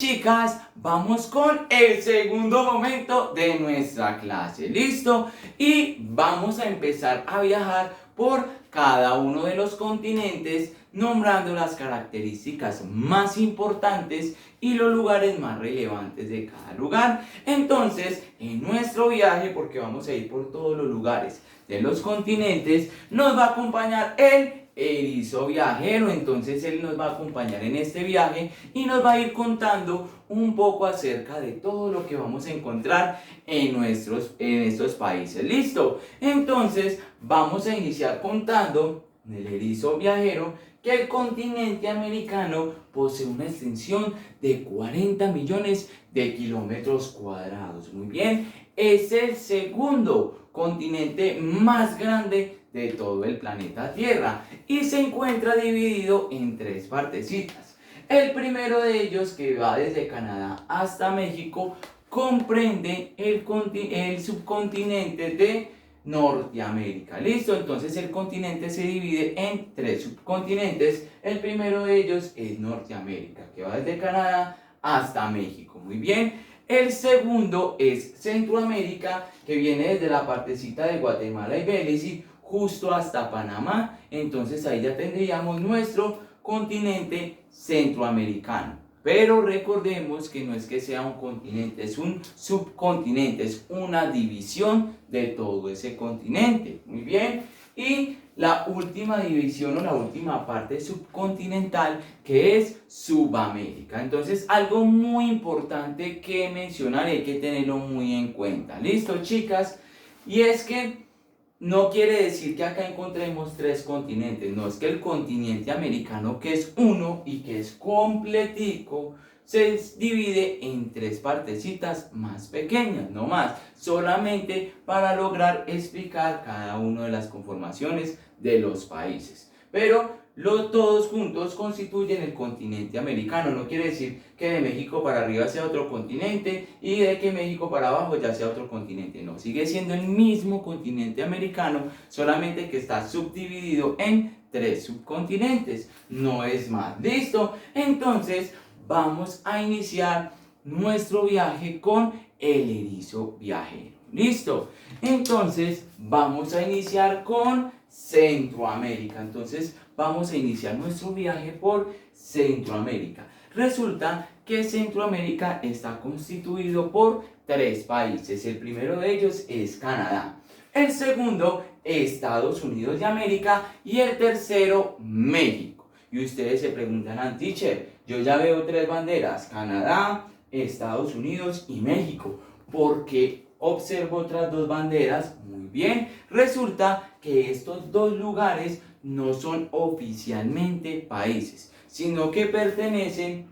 Chicas, vamos con el segundo momento de nuestra clase, ¿listo? Y vamos a empezar a viajar por cada uno de los continentes, nombrando las características más importantes y los lugares más relevantes de cada lugar. Entonces, en nuestro viaje, porque vamos a ir por todos los lugares de los continentes, nos va a acompañar el erizo viajero. Entonces él nos va a acompañar en este viaje y nos va a ir contando un poco acerca de todo lo que vamos a encontrar en estos países. ¿Listo? Entonces vamos a iniciar contando el erizo viajero que el continente americano posee una extensión de 40 millones de kilómetros cuadrados. Muy bien, es el segundo continente más grande de todo el planeta Tierra y se encuentra dividido en tres partecitas. El primero de ellos, que va desde Canadá hasta México, comprende el subcontinente de Norteamérica. ¿Listo? Entonces el continente se divide en tres subcontinentes. El primero de ellos es Norteamérica, que va desde Canadá hasta México. Muy bien. El segundo es Centroamérica, que viene desde la partecita de Guatemala y Belice justo hasta Panamá. Entonces ahí ya tendríamos nuestro continente centroamericano. Pero recordemos que no es que sea un continente, es un subcontinente, es una división de todo ese continente. Muy bien. Y la última división o la última parte subcontinental, que es Subamérica. Entonces, algo muy importante que mencionar y hay que tenerlo muy en cuenta. ¿Listo, chicas? Y es que no quiere decir que acá encontremos tres continentes, no, es que el continente americano, que es uno y que es completico, se divide en tres partecitas más pequeñas, no más, solamente para lograr explicar cada una de las conformaciones de los países. Pero todos juntos constituyen el continente americano. No quiere decir que de México para arriba sea otro continente y de que México para abajo ya sea otro continente. No, sigue siendo el mismo continente americano, solamente que está subdividido en tres subcontinentes. No es más. ¿Listo? Entonces vamos a iniciar nuestro viaje con el erizo viajero. ¿Listo? Entonces vamos a iniciar con Centroamérica. Entonces vamos a iniciar nuestro viaje por Centroamérica. Resulta que Centroamérica está constituido por tres países. El primero de ellos es Canadá. El segundo, Estados Unidos de América. Y el tercero, México. Y ustedes se preguntarán, teacher, yo ya veo tres banderas: Canadá, Estados Unidos y México. ¿Por qué observo otras dos banderas? Muy bien, resulta que estos dos lugares no son oficialmente países, sino que pertenecen,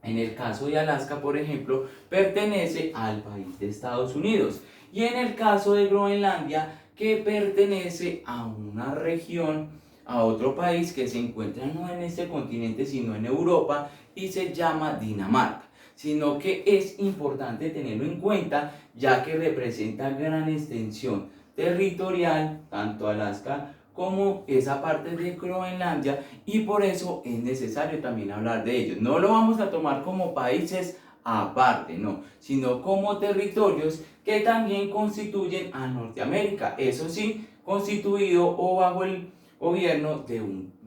en el caso de Alaska, por ejemplo, pertenece al país de Estados Unidos. Y en el caso de Groenlandia, que pertenece a una región, a otro país que se encuentra no en este continente, sino en Europa, y se llama Dinamarca. Sino que es importante tenerlo en cuenta, ya que representa gran extensión territorial, tanto Alaska como esa parte de Groenlandia, y por eso es necesario también hablar de ellos. No lo vamos a tomar como países aparte, no, sino como territorios que también constituyen a Norteamérica, eso sí, constituido o bajo el gobierno de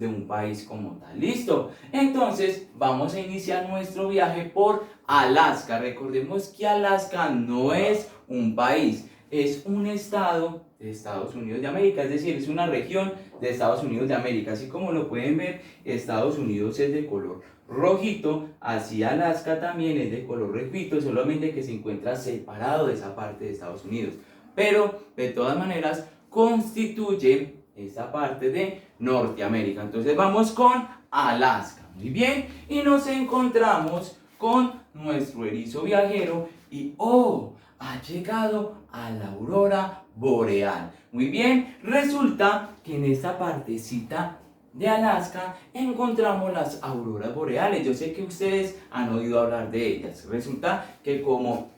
un país como tal. ¿Listo? Entonces vamos a iniciar nuestro viaje por Alaska. Recordemos que Alaska no es un país, es un estado de Estados Unidos de América, es decir, es una región de Estados Unidos de América. Así como lo pueden ver, Estados Unidos es de color rojito, así Alaska también es de color rojito, solamente que se encuentra separado de esa parte de Estados Unidos. Pero de todas maneras constituye esta parte de Norteamérica. Entonces vamos con Alaska. Muy bien, y nos encontramos con nuestro erizo viajero y ¡oh! Ha llegado a la aurora boreal. Muy bien, resulta que en esta partecita de Alaska encontramos las auroras boreales. Yo sé que ustedes han oído hablar de ellas. Resulta que como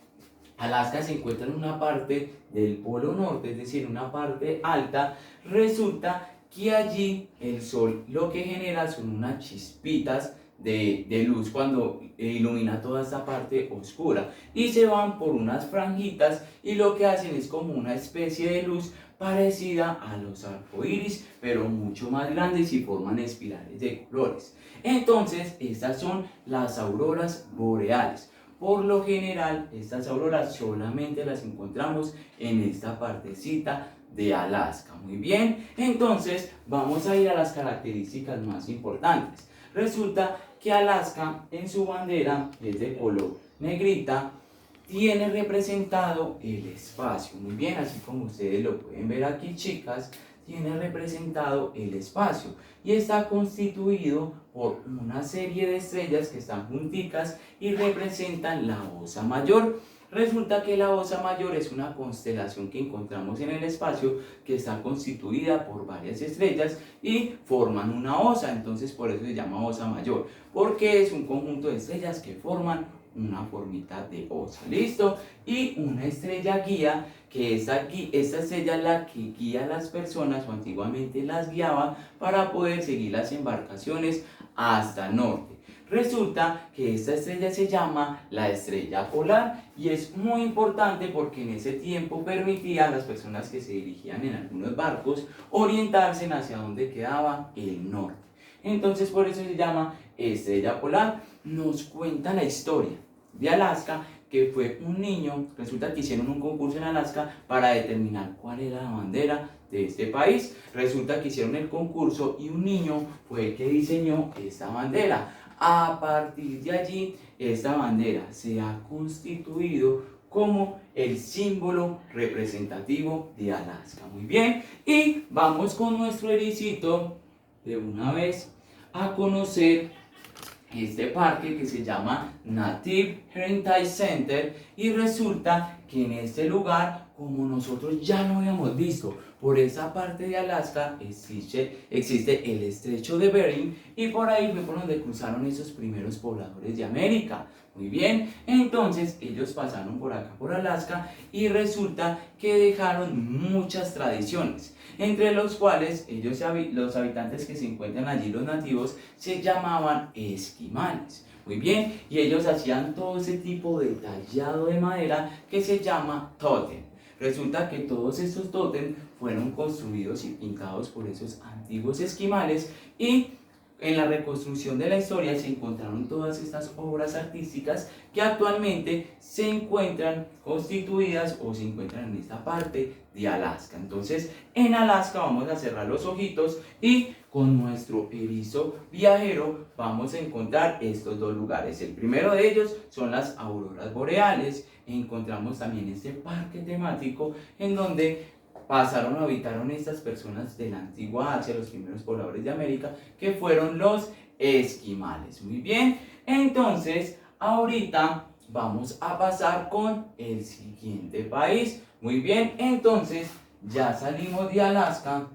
Alaska se encuentra en una parte del polo norte, es decir, una parte alta, resulta que allí el sol lo que genera son unas chispitas de luz cuando ilumina toda esta parte oscura, y se van por unas franjitas y lo que hacen es como una especie de luz parecida a los arcoíris, pero mucho más grandes y forman espirales de colores. Entonces, estas son las auroras boreales. Por lo general, estas auroras solamente las encontramos en esta partecita de Alaska. Muy bien, entonces vamos a ir a las características más importantes. Resulta que Alaska en su bandera, que es de color negrita, tiene representado el espacio. Muy bien, así como ustedes lo pueden ver aquí, chicas, tiene representado el espacio y está constituido por una serie de estrellas que están junticas y representan la Osa Mayor. Resulta que la Osa Mayor es una constelación que encontramos en el espacio que está constituida por varias estrellas y forman una osa, entonces por eso se llama Osa Mayor, porque es un conjunto de estrellas que forman una formita de osa, ¿listo? Y una estrella guía, que esta estrella es la que guía a las personas, o antiguamente las guiaba, para poder seguir las embarcaciones hasta el norte. Resulta que esta estrella se llama la estrella polar y es muy importante porque en ese tiempo permitía a las personas que se dirigían en algunos barcos orientarse hacia donde quedaba el norte. Entonces por eso se llama estrella polar. Nos cuenta la historia de Alaska, que fue un niño. Resulta que hicieron un concurso en Alaska para determinar cuál era la bandera de este país. Resulta que hicieron el concurso y un niño fue el que diseñó esta bandera. A partir de allí, esta bandera se ha constituido como el símbolo representativo de Alaska. Muy bien, y vamos con nuestro ericito de una vez a conocer este parque que se llama Native Heritage Center, y resulta que en este lugar, como nosotros ya lo habíamos visto, por esa parte de Alaska existe el estrecho de Bering, y por ahí fue por donde cruzaron esos primeros pobladores de América. Muy bien, entonces ellos pasaron por acá por Alaska y resulta que dejaron muchas tradiciones, entre los cuales los habitantes que se encuentran allí, los nativos, se llamaban esquimales. Muy bien, y ellos hacían todo ese tipo de tallado de madera que se llama tótem. Resulta que todos estos tótem fueron construidos y pintados por esos antiguos esquimales, y en la reconstrucción de la historia se encontraron todas estas obras artísticas que actualmente se encuentran constituidas o se encuentran en esta parte de Alaska. Entonces, en Alaska vamos a cerrar los ojitos y con nuestro erizo viajero vamos a encontrar estos dos lugares. El primero de ellos son las auroras boreales. Encontramos también este parque temático en donde habitaron estas personas de la antigua Asia, los primeros pobladores de América, que fueron los esquimales. Muy bien, entonces ahorita vamos a pasar con el siguiente país. Muy bien, entonces ya salimos de Alaska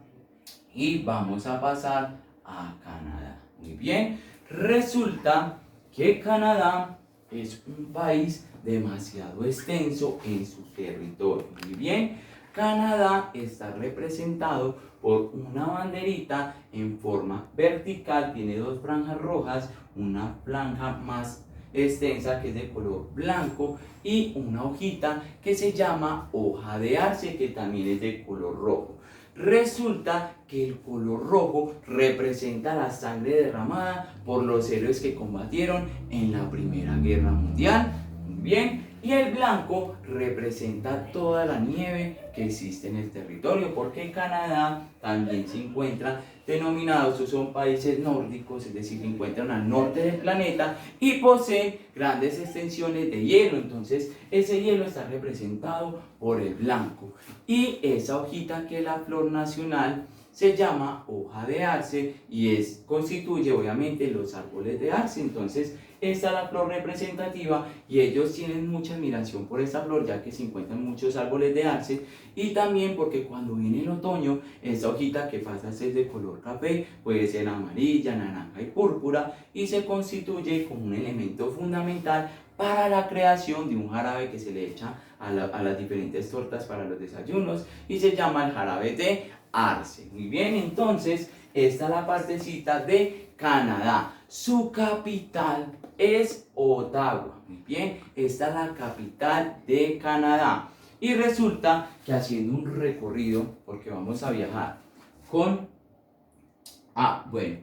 y vamos a pasar a Canadá. Muy bien, resulta que Canadá es un país demasiado extenso en su territorio. Muy bien, Canadá está representado por una banderita en forma vertical, tiene dos franjas rojas, una franja más extensa que es de color blanco y una hojita que se llama hoja de arce, que también es de color rojo. Resulta que el color rojo representa la sangre derramada por los héroes que combatieron en la Primera Guerra Mundial. Muy bien, y el blanco representa toda la nieve que existe en el territorio, porque Canadá también se encuentra denominados, son países nórdicos, es decir, se encuentran al norte del planeta y poseen grandes extensiones de hielo. Entonces ese hielo está representado por el blanco, y esa hojita, que es la flor nacional, se llama hoja de arce y constituye obviamente los árboles de arce. Entonces esta es la flor representativa y ellos tienen mucha admiración por esta flor, ya que se encuentran muchos árboles de arce, y también porque cuando viene el otoño, esta hojita, que pasa a ser de color café, puede ser amarilla, naranja y púrpura, y se constituye como un elemento fundamental para la creación de un jarabe que se le echa a las diferentes tortas para los desayunos, y se llama el jarabe de arce. Muy bien, entonces esta es la partecita de Canadá. Su capital es Ottawa. Muy bien, esta es la capital de Canadá. Y resulta que haciendo un recorrido, porque vamos a viajar con... bueno,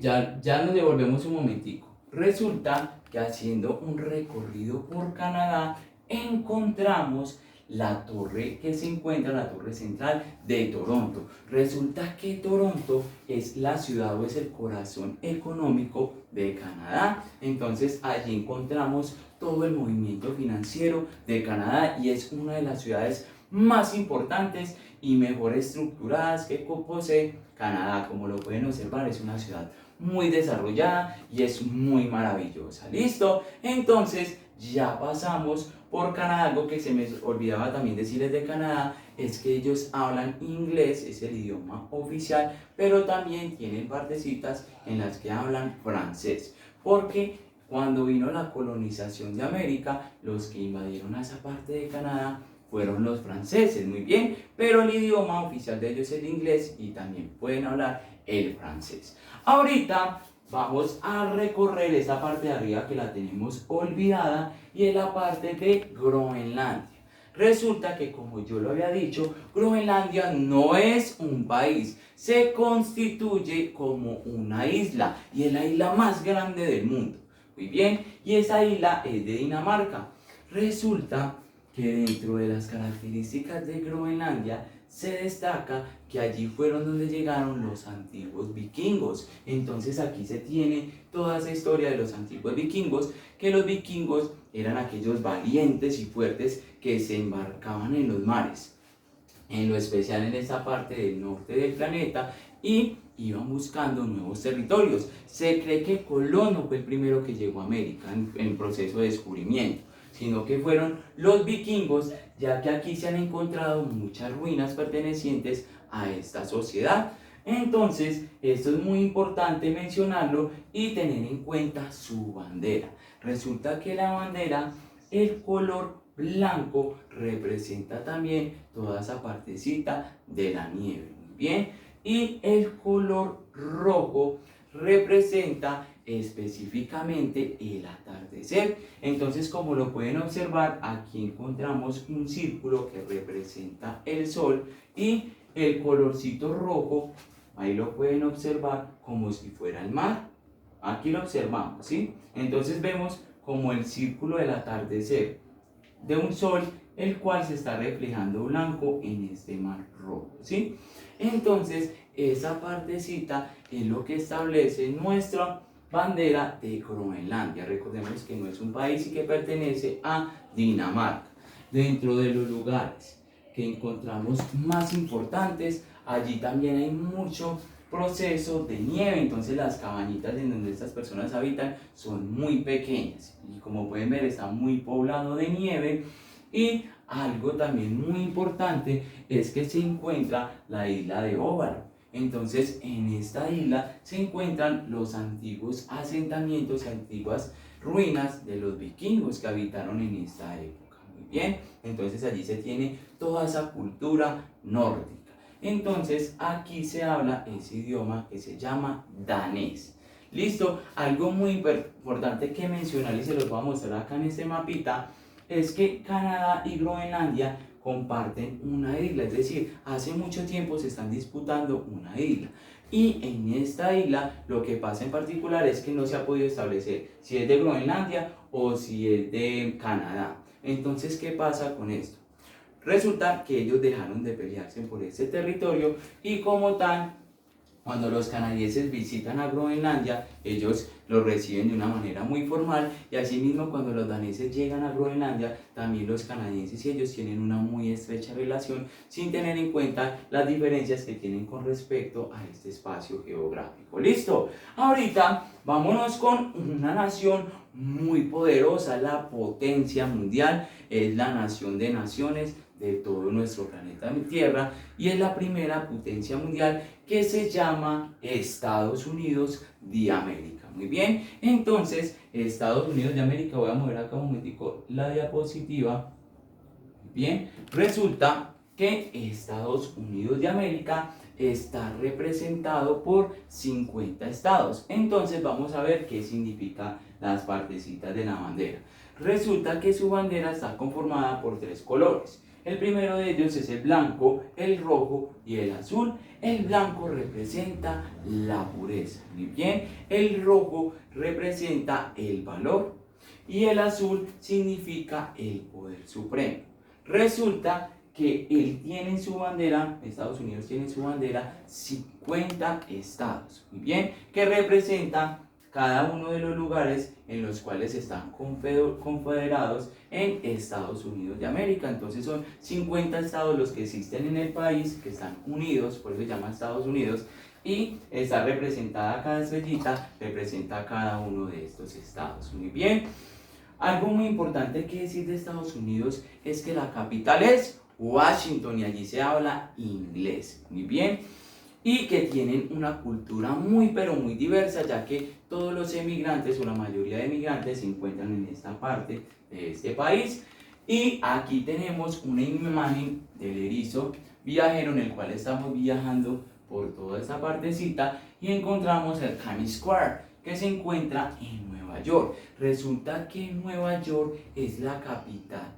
ya nos devolvemos un momentico. Resulta que haciendo un recorrido por Canadá, encontramos la torre que se encuentra, la torre central de Toronto. Resulta que Toronto es la ciudad o es el corazón económico de Canadá. Entonces allí encontramos todo el movimiento financiero de Canadá y es una de las ciudades más importantes y mejor estructuradas que posee Canadá. Como lo pueden observar, es una ciudad muy desarrollada y es muy maravillosa. ¿Listo? Entonces ya pasamos por Canadá. Algo que se me olvidaba también decirles de Canadá es que ellos hablan inglés, es el idioma oficial, pero también tienen partecitas en las que hablan francés, porque cuando vino la colonización de América, los que invadieron a esa parte de Canadá fueron los franceses, muy bien, pero el idioma oficial de ellos es el inglés y también pueden hablar el francés. Ahorita vamos a recorrer esa parte de arriba que la tenemos olvidada y es la parte de Groenlandia. Resulta que, como yo lo había dicho, Groenlandia no es un país, se constituye como una isla y es la isla más grande del mundo. Muy bien, y esa isla es de Dinamarca. Resulta que dentro de las características de Groenlandia se destaca que allí fueron donde llegaron los antiguos vikingos. Entonces aquí se tiene toda esa historia de los antiguos vikingos, que los vikingos eran aquellos valientes y fuertes que se embarcaban en los mares, en lo especial en esta parte del norte del planeta, y iban buscando nuevos territorios. Se cree que Colón no fue el primero que llegó a América en proceso de descubrimiento, sino que fueron los vikingos, ya que aquí se han encontrado muchas ruinas pertenecientes a esta sociedad. Entonces, esto es muy importante mencionarlo y tener en cuenta su bandera. Resulta que la bandera, el color blanco, representa también toda esa partecita de la nieve. Muy bien, y el color rojo representa específicamente el atardecer. Entonces, como lo pueden observar, aquí encontramos un círculo que representa el sol y el colorcito rojo, ahí lo pueden observar como si fuera el mar. Aquí lo observamos, ¿sí? Entonces vemos como el círculo del atardecer de un sol, el cual se está reflejando blanco en este mar rojo, ¿sí? Entonces, esa partecita es lo que establece nuestra bandera de Groenlandia. Recordemos que no es un país y que pertenece a Dinamarca. Dentro de los lugares que encontramos más importantes, allí también hay mucho proceso de nieve. Entonces las cabañitas en donde estas personas habitan son muy pequeñas y, como pueden ver, está muy poblado de nieve. Y algo también muy importante es que se encuentra la isla de Óvalo. Entonces, en esta isla se encuentran los antiguos asentamientos y antiguas ruinas de los vikingos que habitaron en esta época. Muy bien, entonces allí se tiene toda esa cultura nórdica. Entonces, aquí se habla ese idioma que se llama danés. Listo, algo muy importante que mencionar, y se los voy a mostrar acá en este mapita, es que Canadá y Groenlandia comparten una isla, es decir, hace mucho tiempo se están disputando una isla. Y en esta isla lo que pasa en particular es que no se ha podido establecer si es de Groenlandia o si es de Canadá. Entonces, ¿qué pasa con esto? Resulta que ellos dejaron de pelearse por ese territorio y, como tal, cuando los canadienses visitan a Groenlandia, ellos lo reciben de una manera muy formal, y asimismo cuando los daneses llegan a Groenlandia, también los canadienses y ellos tienen una muy estrecha relación, sin tener en cuenta las diferencias que tienen con respecto a este espacio geográfico. ¿Listo? Ahorita vámonos con una nación muy poderosa, la potencia mundial, es la nación de naciones de todo nuestro planeta Tierra, y es la primera potencia mundial, que se llama Estados Unidos de América. Muy bien, entonces Estados Unidos de América, voy a mover acá un momentico la diapositiva. Bien, resulta que Estados Unidos de América está representado por 50 estados. Entonces vamos a ver qué significa las partecitas de la bandera. Resulta que su bandera está conformada por 3 colores. El primero de ellos es el blanco, el rojo y el azul. El blanco representa la pureza, muy bien. El rojo representa el valor y el azul significa el poder supremo. Resulta que él tiene en su bandera, Estados Unidos tiene en su bandera 50 estados, muy bien, que representan cada uno de los lugares en los cuales están confederados en Estados Unidos de América. Entonces son 50 estados los que existen en el país, que están unidos, por eso se llama Estados Unidos, y está representada cada estrellita, representa a cada uno de estos estados. Muy bien. Algo muy importante que decir de Estados Unidos es que la capital es Washington y allí se habla inglés. Muy bien. Y que tienen una cultura muy pero muy diversa, ya que todos los emigrantes o la mayoría de emigrantes se encuentran en esta parte de este país. Y aquí tenemos una imagen del erizo viajero en el cual estamos viajando por toda esta partecita y encontramos el Times Square, que se encuentra en Nueva York. Resulta que Nueva York es la capital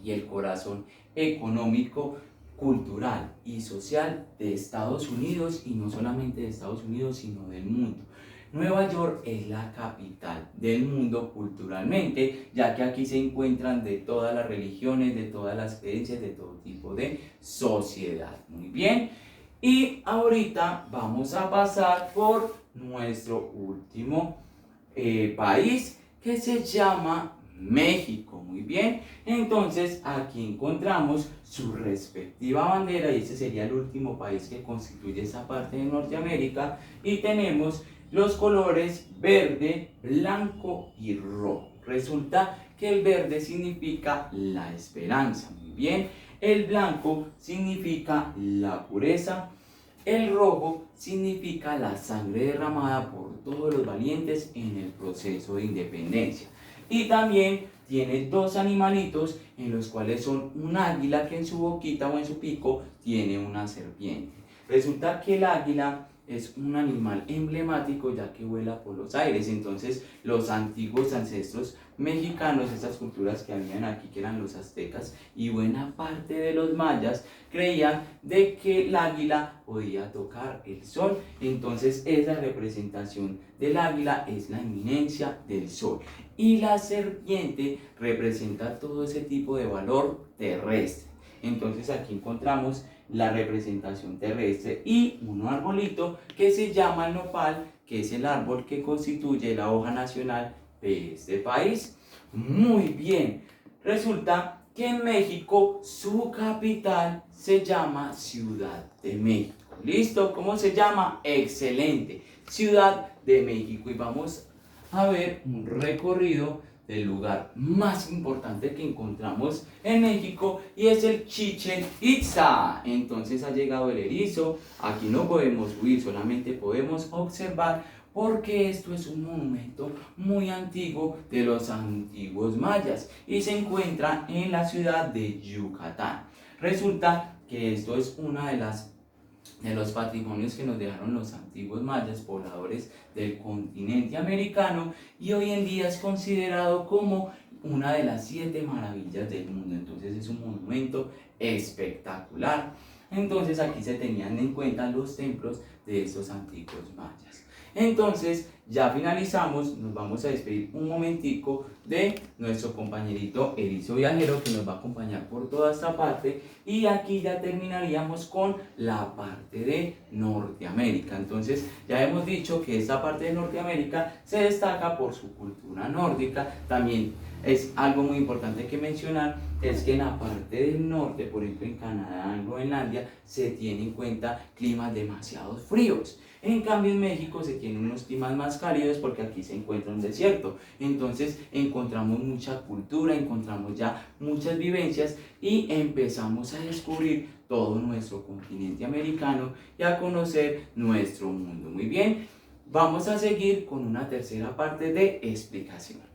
y el corazón económico, cultural y social de Estados Unidos, y no solamente de Estados Unidos sino del mundo. Nueva York es la capital del mundo culturalmente, ya que aquí se encuentran de todas las religiones, de todas las creencias, de todo tipo de sociedad. Muy bien, y ahorita vamos a pasar por nuestro último país, que se llama México. Muy bien, entonces aquí encontramos su respectiva bandera y este sería el último país que constituye esa parte de Norteamérica, y tenemos los colores verde, blanco y rojo. Resulta que el verde significa la esperanza, muy bien, el blanco significa la pureza, el rojo significa la sangre derramada por todos los valientes en el proceso de independencia. Y también tiene 2 animalitos en los cuales son un águila que en su boquita o en su pico tiene una serpiente. Resulta que el águila es un animal emblemático ya que vuela por los aires. Entonces los antiguos ancestros mexicanos, estas culturas que habían aquí, que eran los aztecas y buena parte de los mayas, creían de que el águila podía tocar el sol. Entonces esa representación del águila es la eminencia del sol, y la serpiente representa todo ese tipo de valor terrestre. Entonces aquí encontramos la representación terrestre y un arbolito que se llama el nopal, que es el árbol que constituye la hoja nacional de este país. Muy bien, resulta que en México su capital se llama Ciudad de México. ¿Listo? ¿Cómo se llama? Excelente, Ciudad de México. Y vamos a ver un recorrido del lugar más importante que encontramos en México, y es el Chichén Itzá. Entonces ha llegado el erizo, aquí no podemos huir, solamente podemos observar, porque esto es un monumento muy antiguo de los antiguos mayas y se encuentra en la ciudad de Yucatán. Resulta que esto es una de los patrimonios que nos dejaron los antiguos mayas, pobladores del continente americano, y hoy en día es considerado como una de las 7 maravillas del mundo. Entonces es un monumento espectacular. Entonces aquí se tenían en cuenta los templos de estos antiguos mayas. Entonces ya finalizamos, nos vamos a despedir un momentico de nuestro compañerito erizo viajero, que nos va a acompañar por toda esta parte, y aquí ya terminaríamos con la parte de Norteamérica. Entonces ya hemos dicho que esta parte de Norteamérica se destaca por su cultura nórdica. También es algo muy importante que mencionar, es que en la parte del norte, por ejemplo en Canadá, en Groenlandia, se tienen en cuenta climas demasiado fríos. En cambio en México se tienen unos climas más cálidos porque aquí se encuentra un desierto. Entonces encontramos mucha cultura, encontramos ya muchas vivencias y empezamos a descubrir todo nuestro continente americano y a conocer nuestro mundo. Muy bien, vamos a seguir con una tercera parte de explicación.